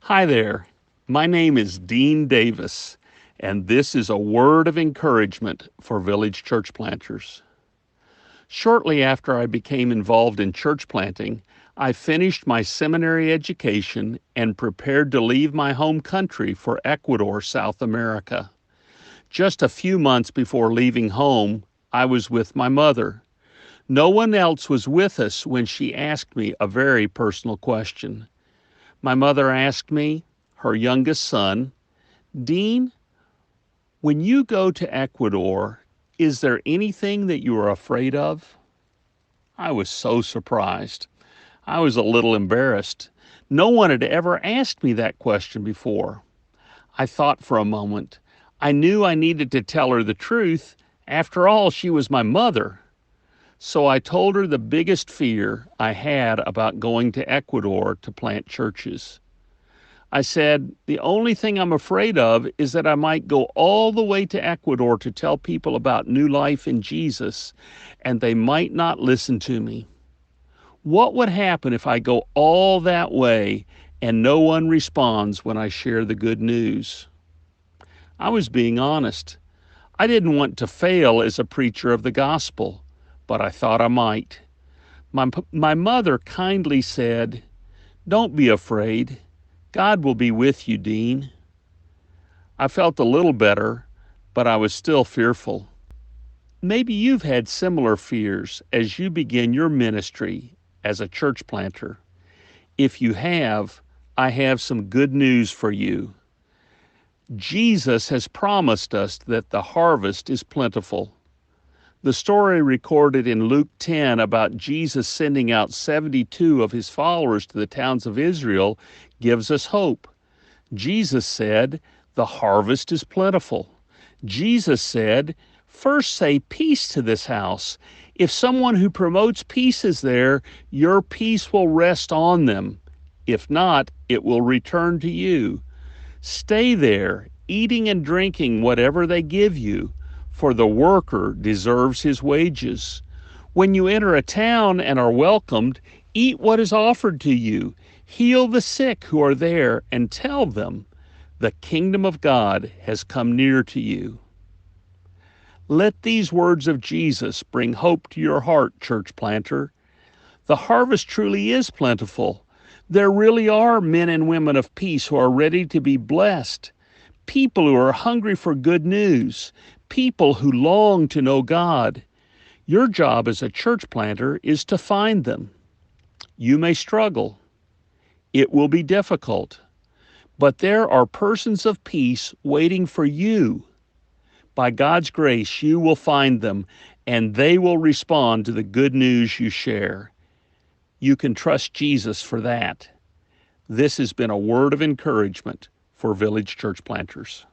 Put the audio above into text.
Hi there. My name is Dean Davis, and this is a word of encouragement for village church planters. Shortly after I became involved in church planting, I finished my seminary education and prepared to leave my home country for Ecuador, South America. Just a few months before leaving home, I was with my mother. No one else was with us when she asked me a very personal question. My mother asked me, her youngest son, Dean, when you go to Ecuador, is there anything that you are afraid of? I was so surprised. I was a little embarrassed. No one had ever asked me that question before. I thought for a moment. I knew I needed to tell her the truth. After all, she was my mother. So I told her the biggest fear I had about going to Ecuador to plant churches. I said, the only thing I'm afraid of is that I might go all the way to Ecuador to tell people about new life in Jesus, and they might not listen to me. What would happen if I go all that way and no one responds when I share the good news? I was being honest. I didn't want to fail as a preacher of the gospel, but I thought I might. My mother kindly said, "Don't be afraid. God will be with you, Dean." I felt a little better, but I was still fearful. Maybe you've had similar fears as you begin your ministry as a church planter. If you have, I have some good news for you. Jesus has promised us that the harvest is plentiful. The story recorded in Luke 10 about Jesus sending out 72 of his followers to the towns of Israel gives us hope. Jesus said, "The harvest is plentiful." Jesus said, "First say peace to this house. If someone who promotes peace is there, your peace will rest on them. If not, it will return to you. Stay there, eating and drinking whatever they give you, for the worker deserves his wages. When you enter a town and are welcomed, eat what is offered to you. Heal the sick who are there and tell them, the kingdom of God has come near to you." Let these words of Jesus bring hope to your heart, church planter. The harvest truly is plentiful. There really are men and women of peace who are ready to be blessed, people who are hungry for good news, people who long to know God. Your job as a church planter is to find them. You may struggle. It will be difficult. But there are persons of peace waiting for you. By God's grace, you will find them, and they will respond to the good news you share. You can trust Jesus for that. This has been a word of encouragement for Village Church Planters.